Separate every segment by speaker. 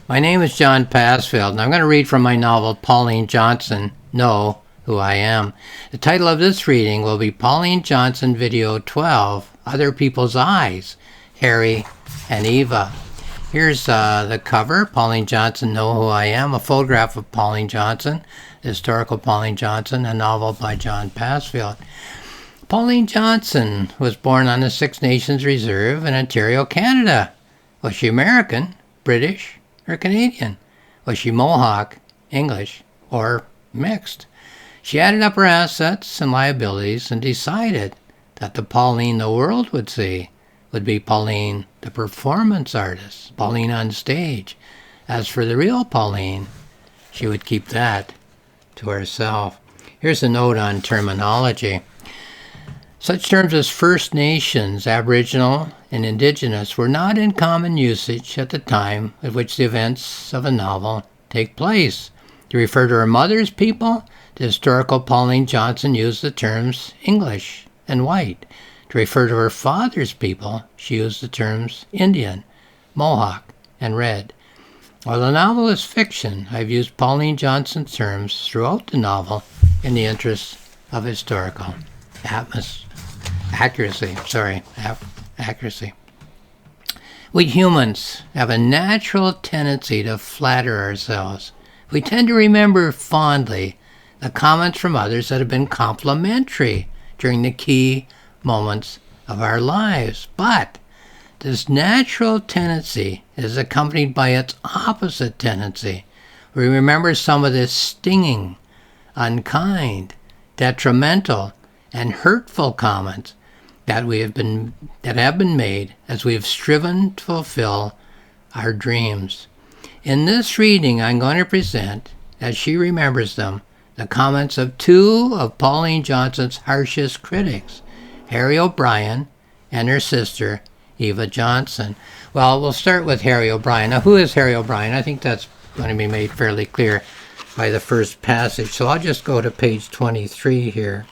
Speaker 1: My name is John Passfield, and I'm going to read from my novel Pauline Johnson, Know Who I Am. The title of this reading will be Pauline Johnson Video 12, Other People's Eyes, Harry and Eva. Here's the cover, Pauline Johnson, Know Who I Am, a photograph of Pauline Johnson, historical Pauline Johnson, a novel by John Passfield. Pauline Johnson was born on the Six Nations Reserve in Ontario, Canada. Was she American, British, or Canadian? Was she Mohawk, English, or mixed? She added up her assets and liabilities and decided that the Pauline the world would see would be Pauline the performance artist, Pauline on stage. As for the real Pauline, she would keep that to herself. Here's a note on terminology. Such terms as First Nations, Aboriginal, and Indigenous were not in common usage at the time at which the events of a novel take place. To refer to her mother's people, the historical Pauline Johnson used the terms English and white. To refer to her father's people, she used the terms Indian, Mohawk, and red. While the novel is fiction, I've used Pauline Johnson's terms throughout the novel in the interest of historical accuracy. We humans have a natural tendency to flatter ourselves. We tend to remember fondly the comments from others that have been complimentary during the key moments of our lives. But this natural tendency is accompanied by its opposite tendency. We remember some of the stinging, unkind, detrimental, and hurtful comments that have been made as we have striven to fulfill our dreams. In this reading, I'm going to present, as she remembers them, the comments of two of Pauline Johnson's harshest critics, Harry O'Brien and her sister, Eva Johnson. Well, we'll start with Harry O'Brien. Now, who is Harry O'Brien? I think that's going to be made fairly clear by the first passage. So I'll just go to page 23 here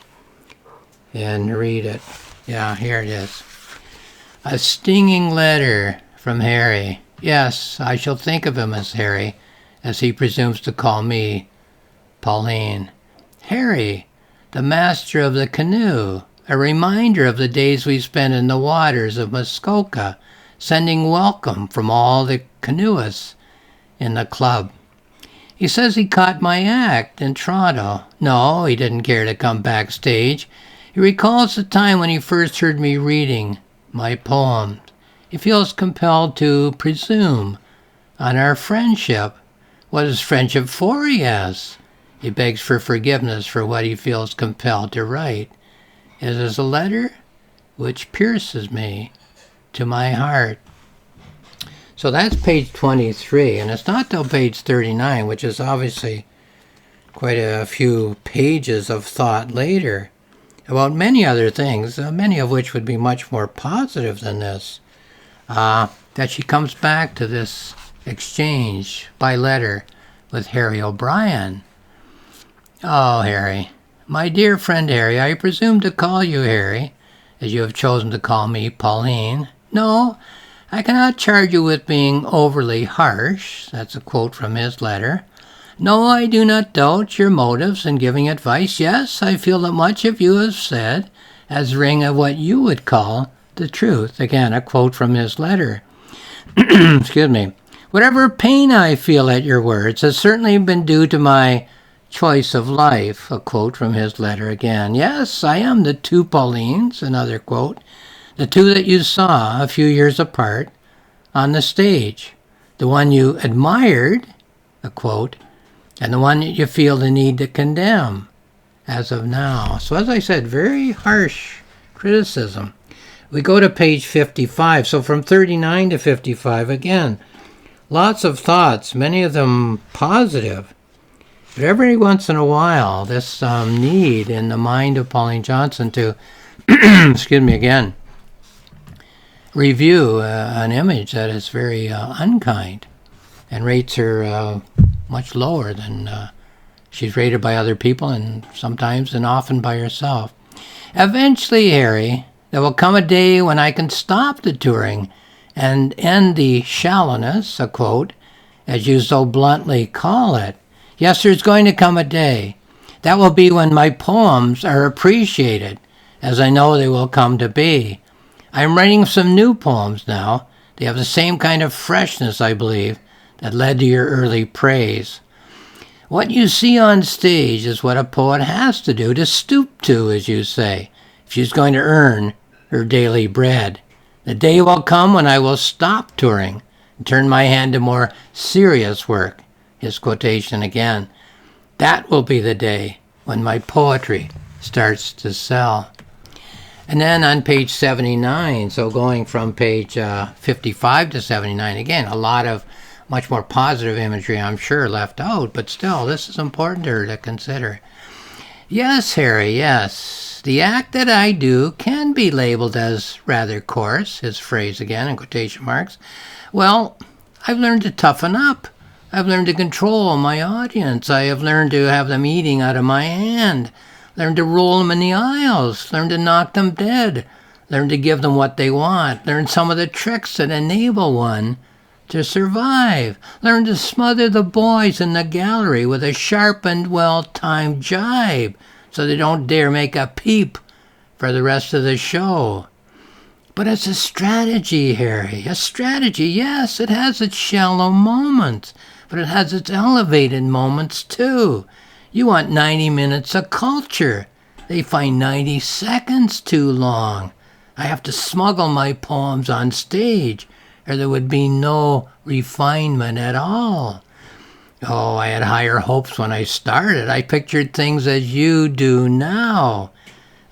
Speaker 1: and read it. Yeah, here it is. A stinging letter from Harry. Yes, I shall think of him as Harry, as he presumes to call me Pauline. Harry, the master of the canoe, a reminder of the days we spent in the waters of Muskoka, sending welcome from all the canoeists in the club. He says he caught my act in Toronto. No, he didn't care to come backstage. He recalls the time when he first heard me reading my poems. He feels compelled to presume on our friendship. What is friendship for, he asks. He begs for forgiveness for what he feels compelled to write. It is a letter which pierces me to my heart. So that's page 23, and it's not till page 39, which is obviously quite a few pages of thought later, about many other things, many of which would be much more positive than this, that she comes back to this exchange by letter with Harry O'Brien. Oh, Harry, my dear friend Harry, I presume to call you Harry, as you have chosen to call me Pauline. No, I cannot charge you with being overly harsh. That's a quote from his letter. No, I do not doubt your motives in giving advice. Yes, I feel that much of you have said as ring of what you would call the truth. Again, a quote from his letter. Excuse me. Whatever pain I feel at your words has certainly been due to my choice of life. A quote from his letter again. Yes, I am the two Paulines. Another quote. The two that you saw a few years apart on the stage. The one you admired, a quote, and the one that you feel the need to condemn as of now. So as I said, very harsh criticism. We go to page 55. So from 39 to 55, again, lots of thoughts, many of them positive. But every once in a while, this need in the mind of Pauline Johnson to, excuse me again, review an image that is very unkind and rates her much lower than she's rated by other people and sometimes and often by herself. Eventually, Harry, there will come a day when I can stop the touring and end the shallowness, a quote, as you so bluntly call it. Yes, there's going to come a day. That will be when my poems are appreciated, as I know they will come to be. I'm writing some new poems now. They have the same kind of freshness, I believe, that led to your early praise. What you see on stage is what a poet has to stoop to, as you say, if she's going to earn her daily bread. The day will come when I will stop touring and turn my hand to more serious work. His quotation again. That will be the day when my poetry starts to sell. And then on page 79, so going from page 55 to 79, again, a lot of much more positive imagery, I'm sure, left out, but still, this is important to consider. Yes, Harry, yes. The act that I do can be labeled as rather coarse, his phrase again in quotation marks. Well, I've learned to toughen up. I've learned to control my audience. I have learned to have them eating out of my hand. Learned to roll them in the aisles. Learned to knock them dead. Learned to give them what they want. Learned some of the tricks that enable one to survive. Learn to smother the boys in the gallery with a sharp and well-timed jibe so they don't dare make a peep for the rest of the show. But it's a strategy, Harry. A strategy, yes, it has its shallow moments, but it has its elevated moments too. You want 90 minutes of culture. They find 90 seconds too long. I have to smuggle my poems on stage, or there would be no refinement at all. Oh, I had higher hopes when I started. I pictured things as you do now.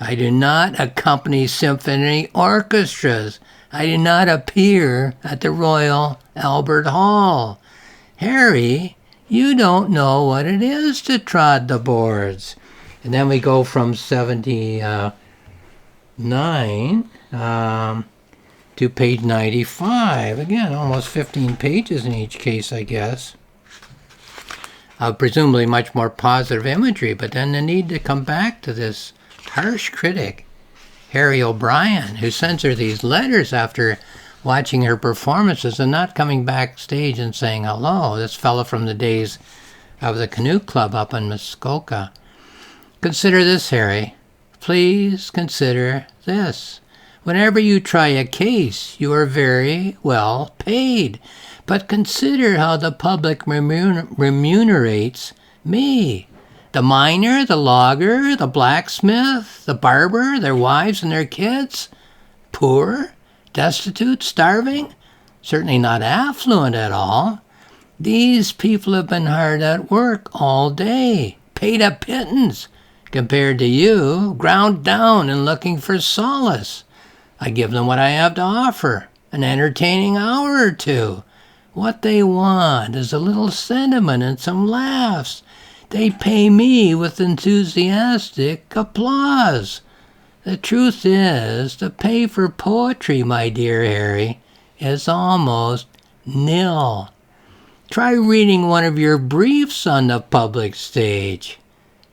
Speaker 1: I do not accompany symphony orchestras. I do not appear at the Royal Albert Hall. Harry, you don't know what it is to trod the boards. And then we go from 79 to page 95. Again, almost 15 pages in each case, I guess. Presumably much more positive imagery, but then the need to come back to this harsh critic, Harry O'Brien, who sends her these letters after watching her performances and not coming backstage and saying hello. This fellow from the days of the Canoe Club up in Muskoka. Consider this, Harry. Please consider this. Whenever you try a case, you are very well paid. But consider how the public remunerates me. The miner, the logger, the blacksmith, the barber, their wives and their kids. Poor, destitute, starving, certainly not affluent at all. These people have been hard at work all day, paid a pittance compared to you, ground down and looking for solace. I give them what I have to offer, an entertaining hour or two. What they want is a little sentiment and some laughs. They pay me with enthusiastic applause. The truth is, the pay for poetry, my dear Harry, is almost nil. Try reading one of your briefs on the public stage.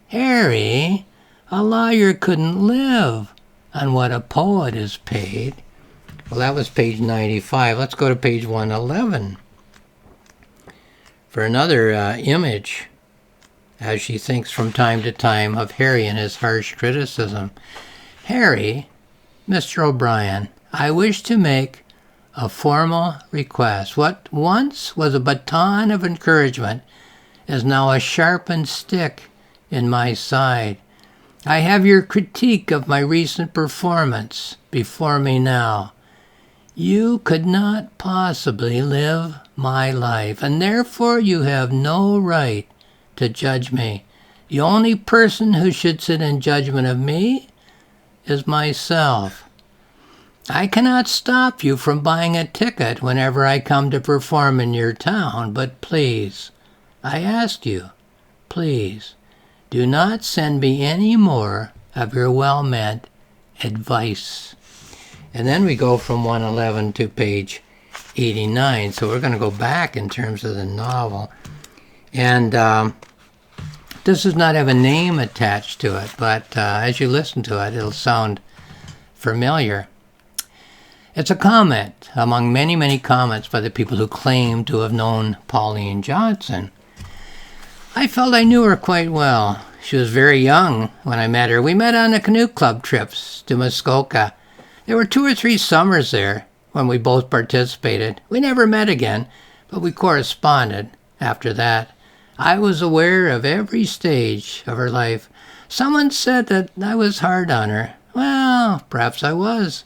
Speaker 1: Harry, a lawyer couldn't live on what a poet is paid. Well, that was page 95. Let's go to page 111 for another image, as she thinks from time to time of Harry and his harsh criticism. Harry, Mr. O'Brien, I wish to make a formal request. What once was a baton of encouragement is now a sharpened stick in my side. I have your critique of my recent performance before me now. You could not possibly live my life, and therefore you have no right to judge me. The only person who should sit in judgment of me is myself. I cannot stop you from buying a ticket whenever I come to perform in your town, but please, I ask you, please, do not send me any more of your well-meant advice. And then we go from 111 to page 89. So we're going to go back in terms of the novel. And this does not have a name attached to it, but as you listen to it, it'll sound familiar. It's a comment among many, many comments by the people who claim to have known Pauline Johnson. I felt I knew her quite well. She was very young when I met her. We met on the canoe club trips to Muskoka. There were 2 or 3 summers there when we both participated. We never met again, but we corresponded after that. I was aware of every stage of her life. Someone said that I was hard on her. Well, perhaps I was.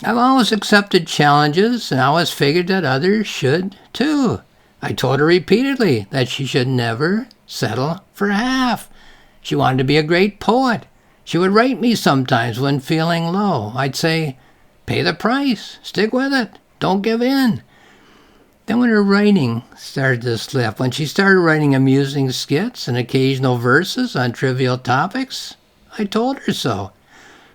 Speaker 1: I've always accepted challenges and always figured that others should too. I told her repeatedly that she should never settle for half. She wanted to be a great poet. She would write me sometimes when feeling low. I'd say, pay the price, stick with it, don't give in. Then when her writing started to slip, when she started writing amusing skits and occasional verses on trivial topics, I told her so.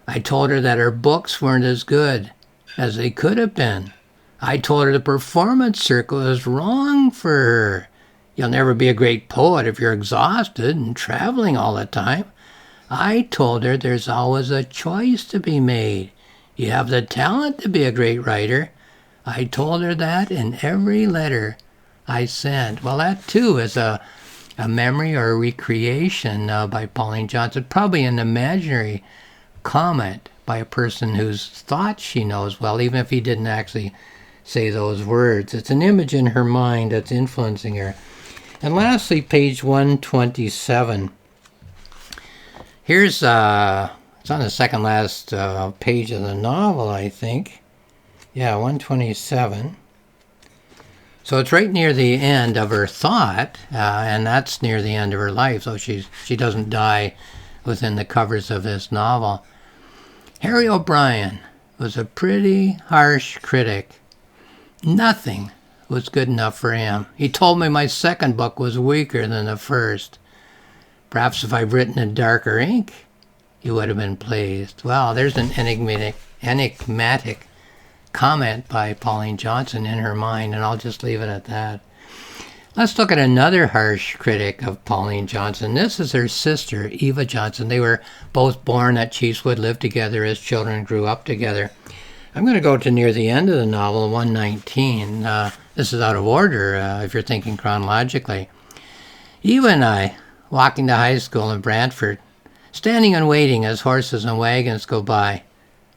Speaker 1: I told her that her books weren't as good as they could have been. I told her the performance circle is wrong for her. You'll never be a great poet if you're exhausted and traveling all the time. I told her there's always a choice to be made. You have the talent to be a great writer. I told her that in every letter I sent. Well, that too is a memory or a recreation by Pauline Johnson, probably an imaginary comment by a person whose thoughts she knows well, even if he didn't actually say those words. It's an image in her mind that's influencing her. And lastly, page 127. Here's, it's on the second last page of the novel, I think. Yeah, 127. So it's right near the end of her thought, and that's near the end of her life, so she doesn't die within the covers of this novel. Harry O'Brien was a pretty harsh critic. Nothing was good enough for him. He told me my second book was weaker than the first. Perhaps if I'd written in darker ink, you would have been pleased. Well, there's an enigmatic comment by Pauline Johnson in her mind, and I'll just leave it at that. Let's look at another harsh critic of Pauline Johnson. This is her sister, Eva Johnson. They were both born at Chiefswood, lived together as children, grew up together. I'm going to go to near the end of the novel, 119. This is out of order if you're thinking chronologically. Eva and I, walking to high school in Brantford, standing and waiting as horses and wagons go by.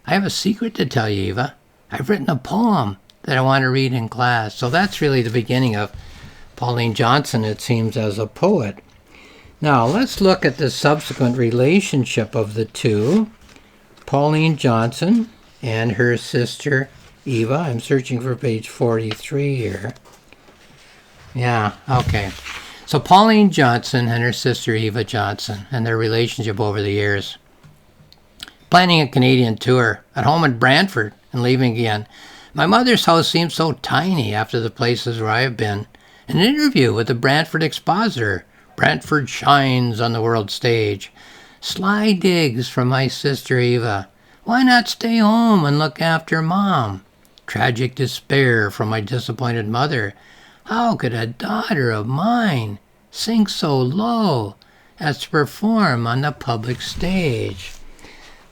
Speaker 1: I have a secret to tell you, Eva. I've written a poem that I want to read in class. So that's really the beginning of Pauline Johnson, it seems, as a poet. Now, let's look at the subsequent relationship of the two. Pauline Johnson and her sister, Eva. I'm searching for page 43 here. Yeah, okay. So Pauline Johnson and her sister, Eva Johnson, and their relationship over the years. Planning a Canadian tour, at home in Brantford and leaving again. My mother's house seemed so tiny after the places where I have been. An interview with the Brantford expositor. Brantford shines on the world stage. Sly digs from my sister Eva. Why not stay home and look after Mom? Tragic despair from my disappointed mother. How could a daughter of mine sink so low as to perform on the public stage?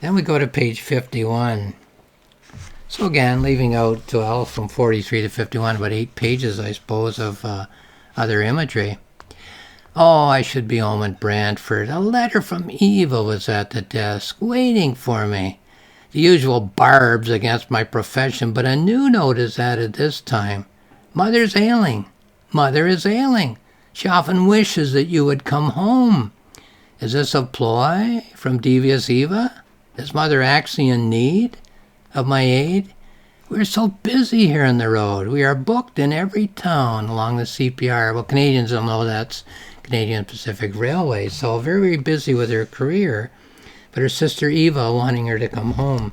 Speaker 1: Then we go to page 51. So again, leaving out from 43 to 51, about 8 pages, I suppose, of other imagery. Oh, I should be home in Brantford. A letter from Eva was at the desk, waiting for me. The usual barbs against my profession, but a new note is added this time. Mother's ailing. Mother is ailing. She often wishes that you would come home. Is this a ploy from devious Eva? Is Mother actually in need of my aid? We're so busy here on the road. We are booked in every town along the CPR. Well, Canadians will know that's Canadian Pacific Railway. So very, very busy with her career. But her sister Eva wanting her to come home.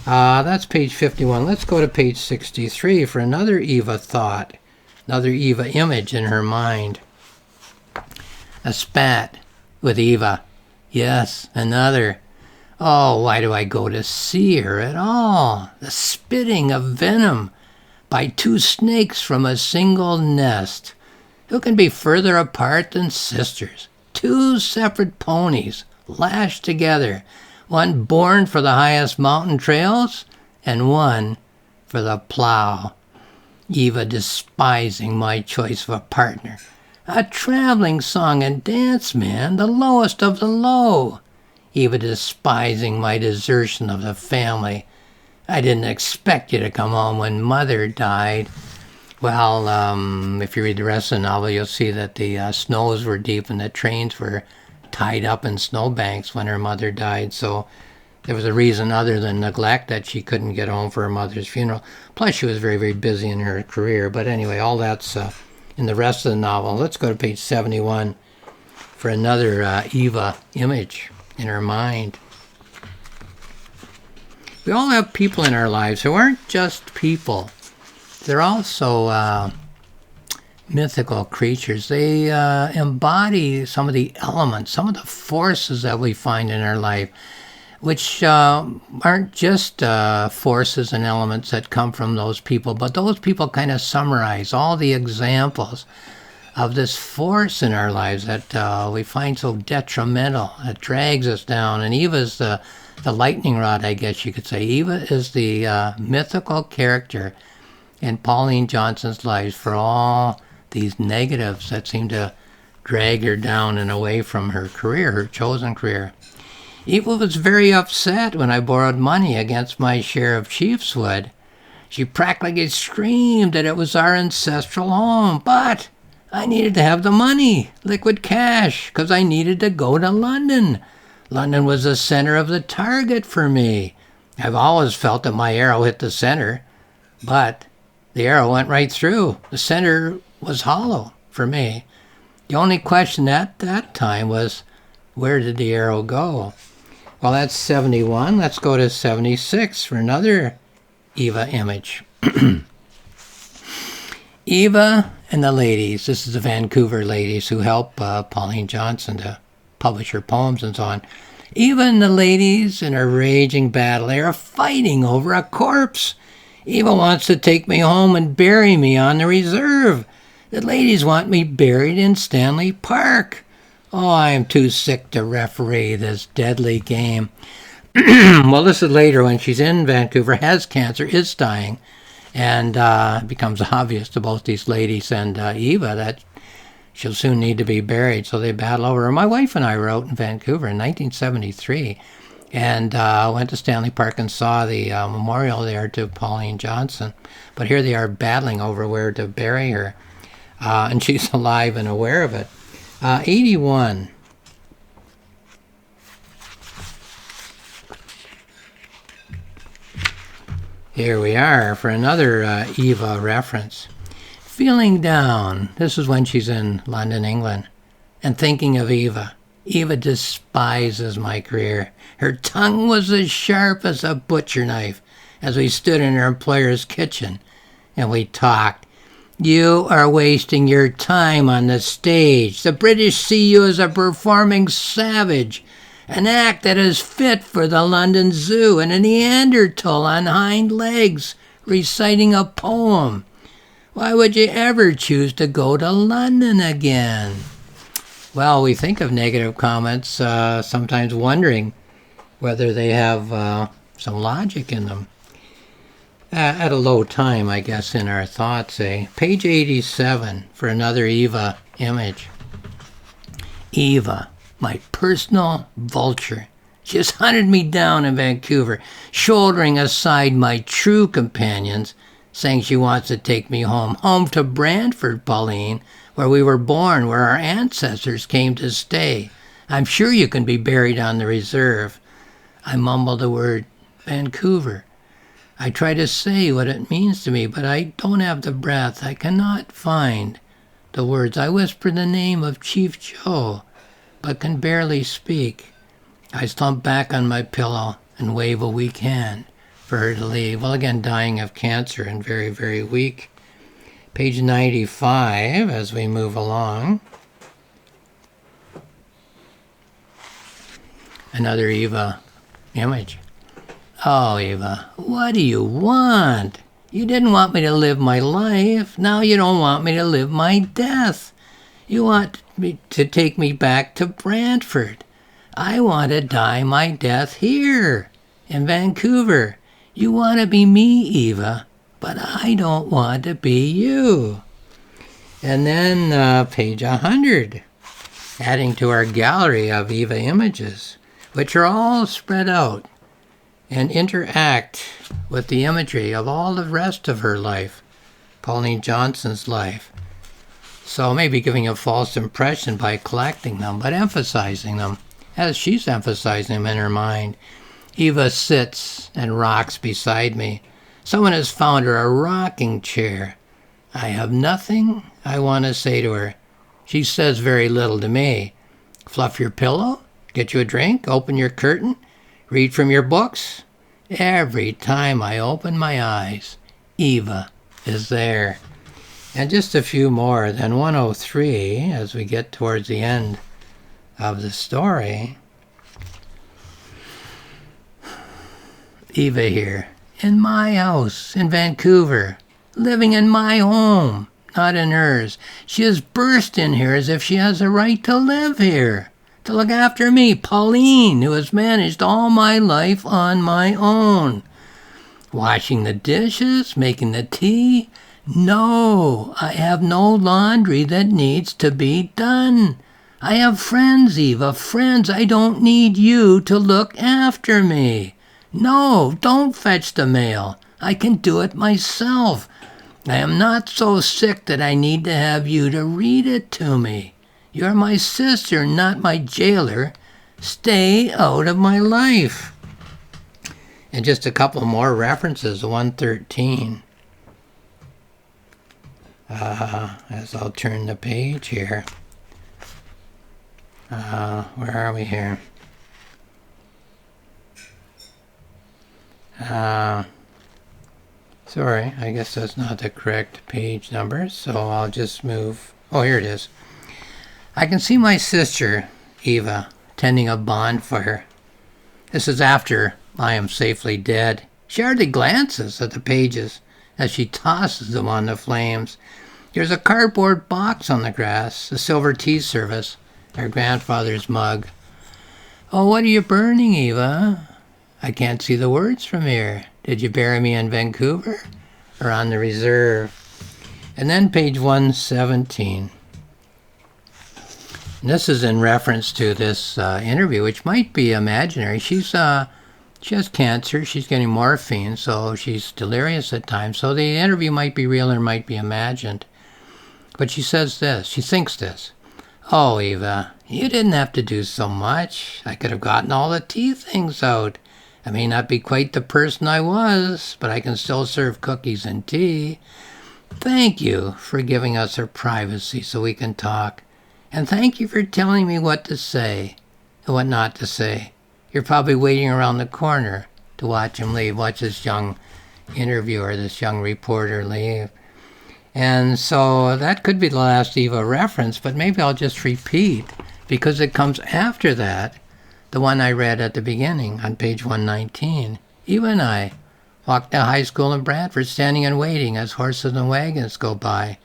Speaker 1: That's page 51. Let's go to page 63 for another Eva thought. Another Eva image in her mind. A spat with Eva. Yes, another. Oh, why do I go to see her at all? The spitting of venom by 2 snakes from a single nest. Who can be further apart than sisters? 2 separate ponies lashed together. One born for the highest mountain trails and one for the plow. Eva despising my choice of a partner. A traveling song and dance man, the lowest of the low. Eva despising my desertion of the family. I didn't expect you to come home when Mother died. Well, if you read the rest of the novel, you'll see that the snows were deep and the trains were tied up in snowbanks when her mother died. So there was a reason other than neglect that she couldn't get home for her mother's funeral. Plus, she was very, very busy in her career. But anyway, all that's in the rest of the novel. Let's go to page 71 for another Eva image in her mind. We all have people in our lives who aren't just people. They're also mythical creatures. They embody some of the elements, some of the forces that we find in our life, which aren't just forces and elements that come from those people, but those people kind of summarize all the examples of this force in our lives that we find so detrimental. It drags us down. And Eva's the lightning rod, I guess you could say. Eva is the mythical character in Pauline Johnson's life for all these negatives that seem to drag her down and away from her career, her chosen career. Eva was very upset when I borrowed money against my share of Chiefswood. She practically screamed that it was our ancestral home, but I needed to have the money, liquid cash, because I needed to go to London. London was the center of the target for me. I've always felt that my arrow hit the center, but the arrow went right through. The center was hollow for me. The only question at that time was, where did the arrow go? Well, that's 71. Let's go to 76 for another Eva image. Eva and the ladies. This is the Vancouver ladies who help Pauline Johnson to publish her poems and so on. Eva and the ladies in a raging battle. They are fighting over a corpse. Eva wants to take me home and bury me on the reserve. The ladies want me buried in Stanley Park. Oh, I am too sick to referee this deadly game. Well, this is later when she's in Vancouver, has cancer, is dying, and it becomes obvious to both these ladies and Eva that she'll soon need to be buried, so they battle over her. My wife and I were out in Vancouver in 1973 and went to Stanley Park and saw the memorial there to Pauline Johnson. But here they are battling over where to bury her, and she's alive and aware of it. 81. Here we are for another Eva reference. Feeling down. This is when she's in London, England, and thinking of Eva. Eva despises my career. Her tongue was as sharp as a butcher knife as we stood in her employer's kitchen and we talked. You are wasting your time on the stage. The British see you as a performing savage, an act that is fit for the London Zoo, and a Neanderthal on hind legs reciting a poem. Why would you ever choose to go to London again? Well, we think of negative comments, sometimes wondering whether they have some logic in them. At a low time, I guess, in our thoughts, Page 87 for another Eva image. Eva, my personal vulture. She has hunted me down in Vancouver, shouldering aside my true companions, saying she wants to take me home to Brantford, Pauline, where we were born, where our ancestors came to stay. I'm sure you can be buried on the reserve. I mumble the word Vancouver. I try to say what it means to me, but I don't have the breath. I cannot find the words. I whisper the name of Chief Joe, but can barely speak. I slump back on my pillow and wave a weak hand for her to leave. Well, again, dying of cancer and very, very weak. Page 95 as we move along. Another Eva image. Oh, Eva, what do you want? You didn't want me to live my life. Now you don't want me to live my death. You want me to take me back to Brantford. I want to die my death here in Vancouver. You want to be me, Eva, but I don't want to be you. And then page 100, adding to our gallery of Eva images, which are all spread out and interact with the imagery of all the rest of her life, Pauline Johnson's life. So maybe giving a false impression by collecting them, but emphasizing them, as she's emphasizing them in her mind. Eva sits and rocks beside me. Someone has found her a rocking chair. I have nothing I want to say to her. She says very little to me. Fluff your pillow, get you a drink, open your curtain, read from your books. Every time I open my eyes, Eva is there. And just a few more, then 103, as we get towards the end of the story. Eva here, in my house in Vancouver, living in my home, not in hers. She has burst in here as if she has a right to live here, to look after me, Pauline, who has managed all my life on my own. Washing the dishes, making the tea. No, I have no laundry that needs to be done. I have friends, Eva, friends. I don't need you to look after me. No, don't fetch the mail. I can do it myself. I am not so sick that I need to have you to read it to me. You're my sister, not my jailer. Stay out of my life. And just a couple more references, 113. As I'll turn the page here. Where are we here? Sorry, I guess that's not the correct page number, so I'll just move. Oh, here it is. I can see my sister, Eva, tending a bonfire. This is after I am safely dead. She hardly glances at the pages as she tosses them on the flames. There's a cardboard box on the grass, a silver tea service, her grandfather's mug. Oh, what are you burning, Eva? I can't see the words from here. Did you bury me in Vancouver or on the reserve? And then page 117. And this is in reference to this interview, which might be imaginary. She has cancer. She's getting morphine, so she's delirious at times. So the interview might be real or might be imagined. But she says this. She thinks this. Oh, Eva, you didn't have to do so much. I could have gotten all the tea things out. I may not be quite the person I was, but I can still serve cookies and tea. Thank you for giving us our privacy so we can talk. And thank you for telling me what to say and what not to say. You're probably waiting around the corner to watch him leave, watch this young interviewer, this young reporter leave. And so that could be the last Eva reference, but maybe I'll just repeat because it comes after that. The one I read at the beginning on page 119. Eva and I walked to high school in Brantford, standing and waiting as horses and wagons go by.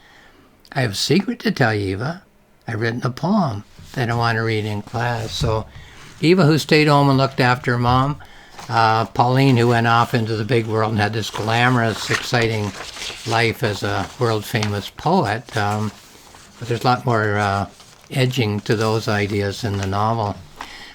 Speaker 1: I have a secret to tell you, Eva. I've written a poem that I want to read in class. So Eva, who stayed home and looked after her mom. Pauline, who went off into the big world and had this glamorous, exciting life as a world-famous poet. But there's a lot more edging to those ideas in the novel.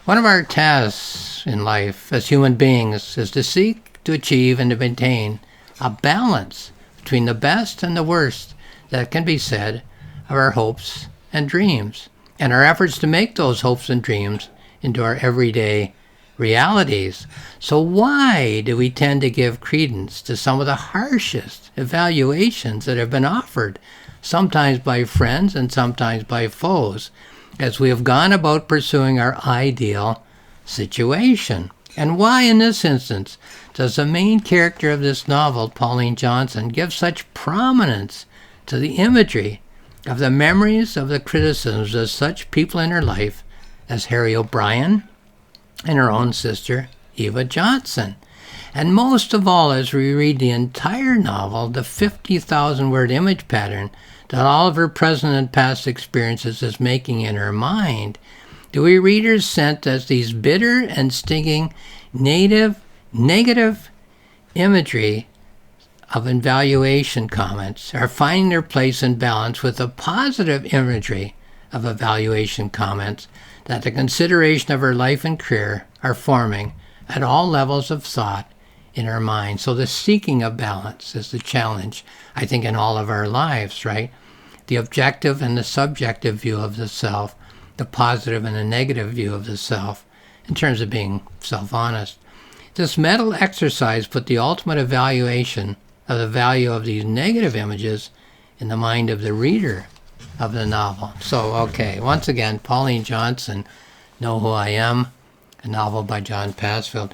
Speaker 1: One of our tasks in life as human beings is to seek, to achieve, and to maintain a balance between the best and the worst that can be said of our hopes and dreams, and our efforts to make those hopes and dreams into our everyday realities. So why do we tend to give credence to some of the harshest evaluations that have been offered, sometimes by friends and sometimes by foes, as we have gone about pursuing our ideal situation? And why, in this instance, does the main character of this novel, Pauline Johnson, give such prominence to the imagery of the memories of the criticisms of such people in her life as Harry O'Brien and her own sister, Eva Johnson? And most of all, as we read the entire novel, the 50,000-word image pattern that all of her present and past experiences is making in her mind, do we readers sense as these bitter and stinging negative imagery of evaluation comments are finding their place in balance with the positive imagery of evaluation comments that the consideration of our life and career are forming at all levels of thought in our mind. So the seeking of balance is the challenge, I think, in all of our lives, right? The objective and the subjective view of the self, the positive and the negative view of the self, in terms of being self-honest. This mental exercise put the ultimate evaluation of the value of these negative images in the mind of the reader of the novel. So, okay, once again, Pauline Johnson, Know Who I Am, a novel by John Passfield.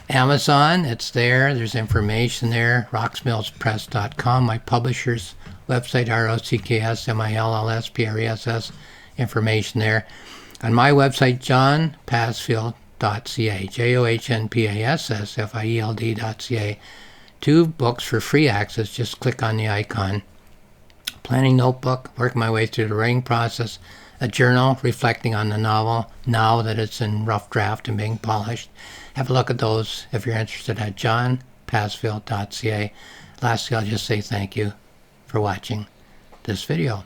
Speaker 1: Amazon, it's there. There's information there. rocksmillspress.com, my publisher's website, ROCKSMILLSPRESS, information there. On my website, johnpassfield.ca, johnpassfield.ca. 2 books for free access. Just click on the icon. Planning notebook, working my way through the writing process. A journal reflecting on the novel now that it's in rough draft and being polished. Have a look at those if you're interested at johnpassfield.ca. Lastly, I'll just say thank you for watching this video.